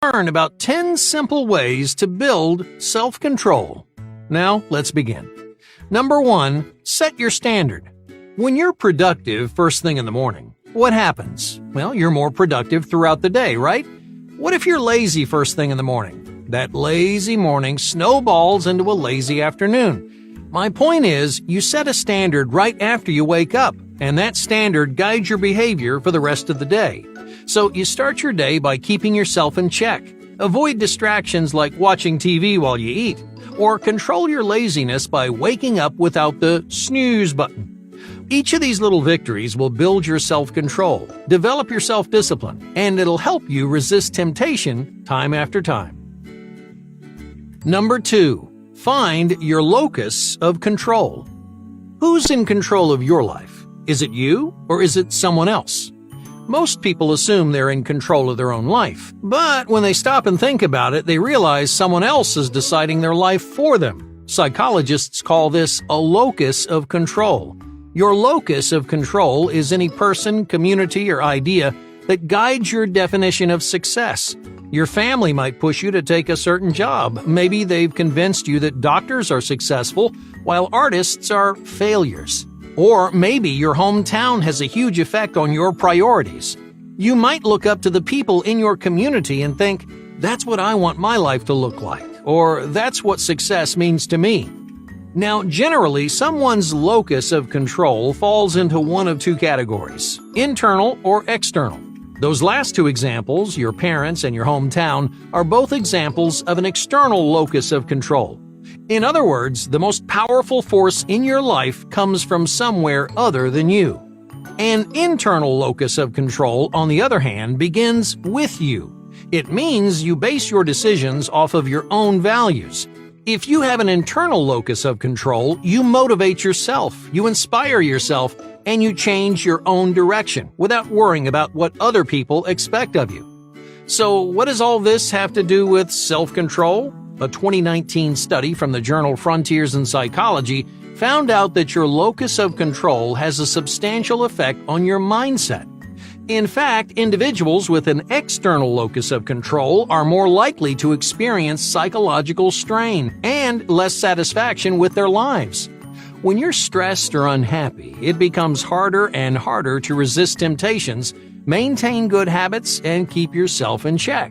Learn about 10 simple ways to build self-control. Now, let's begin. Number 1, set your standard. When you're productive first thing in the morning, what happens? Well, you're more productive throughout the day, right? What if you're lazy first thing in the morning? That lazy morning snowballs into a lazy afternoon. My point is, you set a standard right after you wake up, and that standard guides your behavior for the rest of the day. So you start your day by keeping yourself in check. Avoid distractions like watching TV while you eat, or control your laziness by waking up without the snooze button. Each of these little victories will build your self-control, develop your self-discipline, and it'll help you resist temptation time after time. Number 2, find your locus of control. Who's in control of your life? Is it you, or is it someone else? Most people assume they're in control of their own life, but when they stop and think about it, they realize someone else is deciding their life for them. Psychologists call this a locus of control. Your locus of control is any person, community, or idea that guides your definition of success. Your family might push you to take a certain job. Maybe they've convinced you that doctors are successful, while artists are failures. Or maybe your hometown has a huge effect on your priorities. You might look up to the people in your community and think, that's what I want my life to look like, or that's what success means to me. Now, generally, someone's locus of control falls into one of two categories, internal or external. Those last two examples, your parents and your hometown, are both examples of an external locus of control. In other words, the most powerful force in your life comes from somewhere other than you. An internal locus of control, on the other hand, begins with you. It means you base your decisions off of your own values. If you have an internal locus of control, you motivate yourself, you inspire yourself, and you change your own direction without worrying about what other people expect of you. So, what does all this have to do with self-control? A 2019 study from the journal Frontiers in Psychology found out that your locus of control has a substantial effect on your mindset. In fact, individuals with an external locus of control are more likely to experience psychological strain and less satisfaction with their lives. When you're stressed or unhappy, it becomes harder and harder to resist temptations, maintain good habits, and keep yourself in check.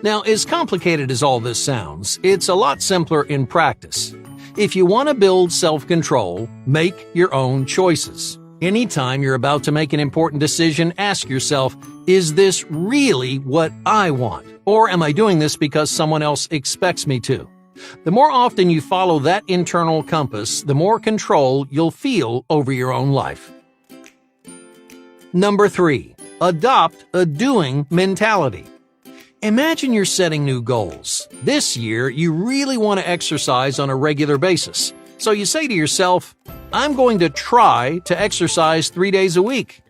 Now, as complicated as all this sounds, it's a lot simpler in practice. If you want to build self-control, make your own choices. Anytime you're about to make an important decision, ask yourself, is this really what I want? Or am I doing this because someone else expects me to? The more often you follow that internal compass, the more control you'll feel over your own life. Number 3, adopt a doing mentality. Imagine you're setting new goals. This year, you really want to exercise on a regular basis. So you say to yourself, I'm going to try to exercise 3 days a week.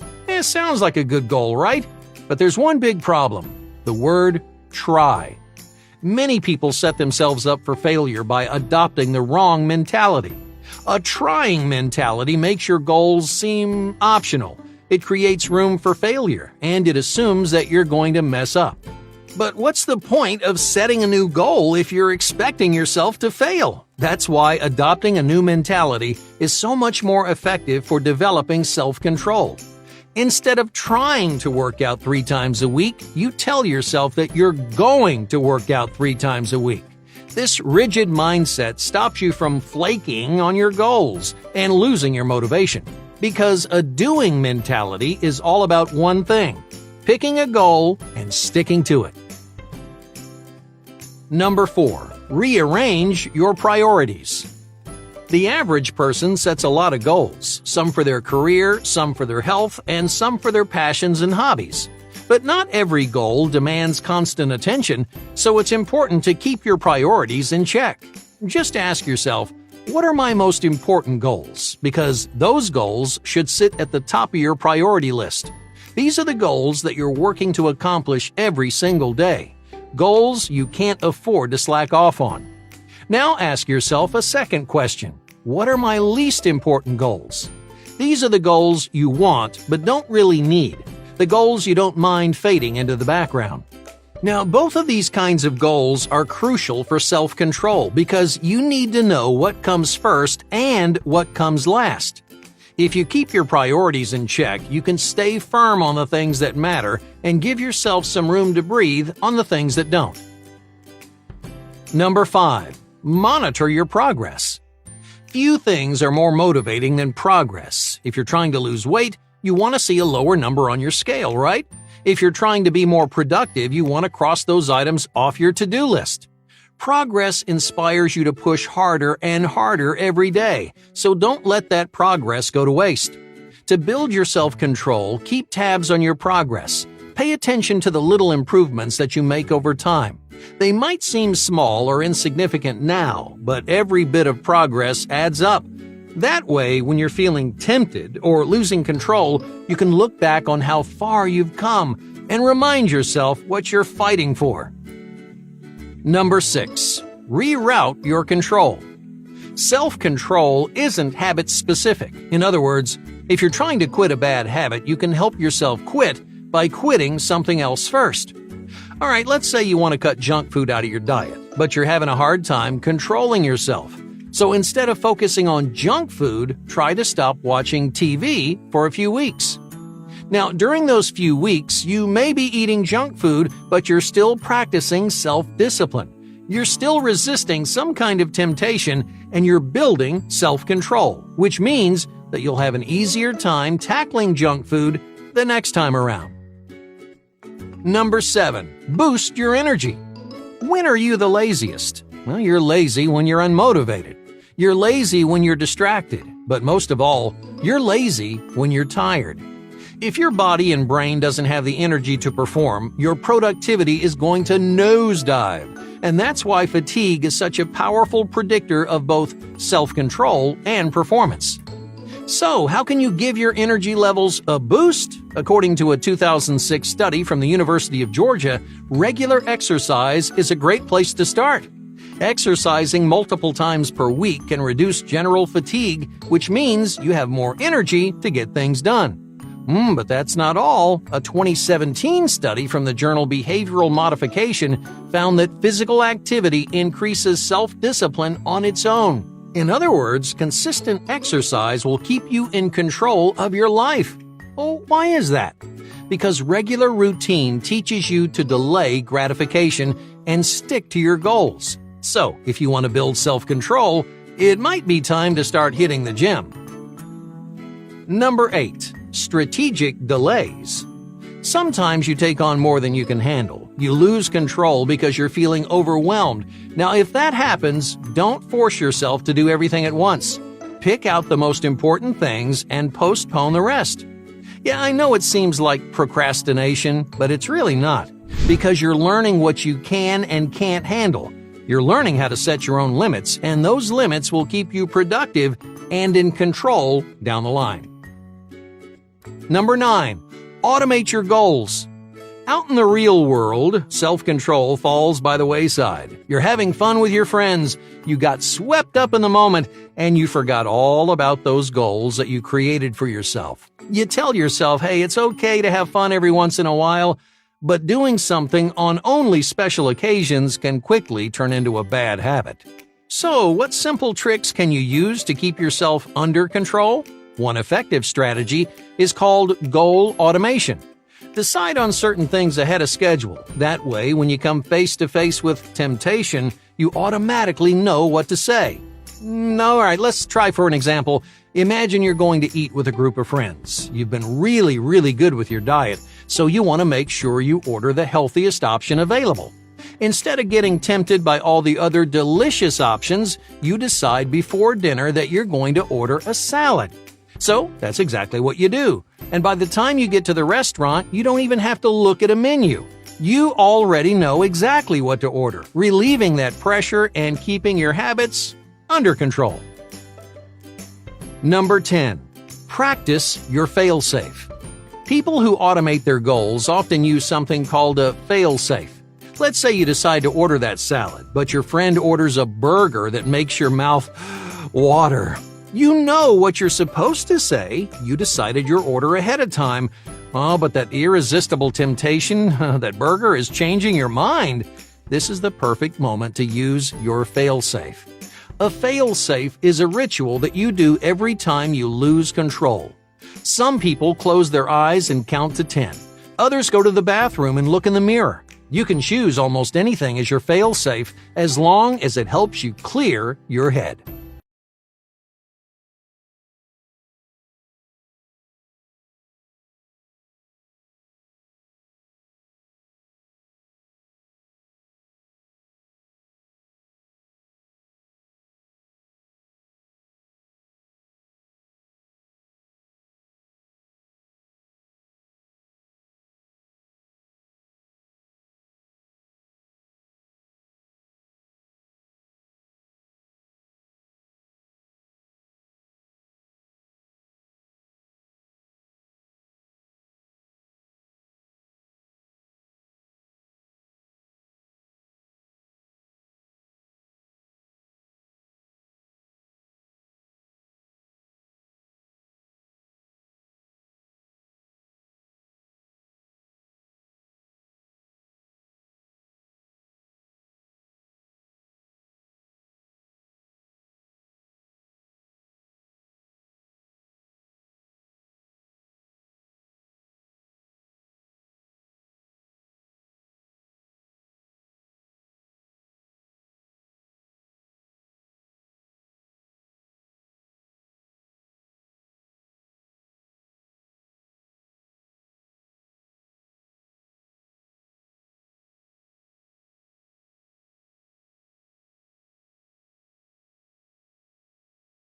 Sounds like a good goal, right? But there's one big problem. The word try. Many people set themselves up for failure by adopting the wrong mentality. A trying mentality makes your goals seem optional. It creates room for failure, and it assumes that you're going to mess up. But what's the point of setting a new goal if you're expecting yourself to fail? That's why adopting a new mentality is so much more effective for developing self-control. Instead of trying to work out 3 times a week, you tell yourself that you're going to work out 3 times a week. This rigid mindset stops you from flaking on your goals and losing your motivation. Because a doing mentality is all about one thing: picking a goal and sticking to it. Number 4, rearrange your priorities. The average person sets a lot of goals, some for their career, some for their health, and some for their passions and hobbies. But not every goal demands constant attention, so it's important to keep your priorities in check. Just ask yourself, what are my most important goals? Because those goals should sit at the top of your priority list. These are the goals that you're working to accomplish every single day. Goals you can't afford to slack off on. Now ask yourself a second question. What are my least important goals? These are the goals you want but don't really need. The goals you don't mind fading into the background. Now, both of these kinds of goals are crucial for self-control because you need to know what comes first and what comes last. If you keep your priorities in check, you can stay firm on the things that matter and give yourself some room to breathe on the things that don't. Number 5. Monitor your progress. Few things are more motivating than progress. If you're trying to lose weight, you want to see a lower number on your scale, right? If you're trying to be more productive, you want to cross those items off your to-do list. Progress inspires you to push harder and harder every day, so don't let that progress go to waste. To build your self-control, keep tabs on your progress. Pay attention to the little improvements that you make over time. They might seem small or insignificant now, but every bit of progress adds up. That way, when you're feeling tempted or losing control, you can look back on how far you've come and remind yourself what you're fighting for. Number 6. Reroute your control. Self-control isn't habit-specific. In other words, if you're trying to quit a bad habit, you can help yourself quit by quitting something else first. All right, let's say you want to cut junk food out of your diet, but you're having a hard time controlling yourself. So instead of focusing on junk food, try to stop watching TV for a few weeks. Now, during those few weeks, you may be eating junk food, but you're still practicing self-discipline. You're still resisting some kind of temptation, and you're building self-control, which means that you'll have an easier time tackling junk food the next time around. Number 7. Boost your energy. When are you the laziest? Well, you're lazy when you're unmotivated. You're lazy when you're distracted. But most of all, you're lazy when you're tired. If your body and brain doesn't have the energy to perform, your productivity is going to nosedive. And that's why fatigue is such a powerful predictor of both self-control and performance. So, how can you give your energy levels a boost? According to a 2006 study from the University of Georgia, regular exercise is a great place to start. Exercising multiple times per week can reduce general fatigue, which means you have more energy to get things done. But that's not all. A 2017 study from the journal Behavioral Modification found that physical activity increases self-discipline on its own. In other words, consistent exercise will keep you in control of your life. Oh, why is that? Because regular routine teaches you to delay gratification and stick to your goals. So, if you want to build self-control, it might be time to start hitting the gym. Number 8. Strategic delays. Sometimes you take on more than you can handle. You lose control because you're feeling overwhelmed. Now, if that happens, don't force yourself to do everything at once. Pick out the most important things and postpone the rest. Yeah, I know it seems like procrastination, but it's really not, because you're learning what you can and can't handle. You're learning how to set your own limits, and those limits will keep you productive and in control down the line. Number 9. Automate your goals. Out in the real world, self-control falls by the wayside. You're having fun with your friends, you got swept up in the moment, and you forgot all about those goals that you created for yourself. You tell yourself, hey, it's okay to have fun every once in a while, but doing something on only special occasions can quickly turn into a bad habit. So, what simple tricks can you use to keep yourself under control? One effective strategy is called goal automation. Decide on certain things ahead of schedule. That way, when you come face to face with temptation, you automatically know what to say. All right, let's try for an example. Imagine you're going to eat with a group of friends. You've been really good with your diet, so you want to make sure you order the healthiest option available. Instead of getting tempted by all the other delicious options, you decide before dinner that you're going to order a salad. So, that's exactly what you do. And by the time you get to the restaurant, you don't even have to look at a menu. You already know exactly what to order, relieving that pressure and keeping your habits under control. Number 10. Practice your fail-safe. People who automate their goals often use something called a fail-safe. Let's say you decide to order that salad, but your friend orders a burger that makes your mouth water. You know what you're supposed to say. You decided your order ahead of time, Oh, but that irresistible temptation, that burger is changing your mind. This is the perfect moment to use your fail-safe. A fail-safe is a ritual that you do every time you lose control. Some people close their eyes and count to 10. Others go to the bathroom and look in the mirror. You can choose almost anything as your fail-safe as long as it helps you clear your head.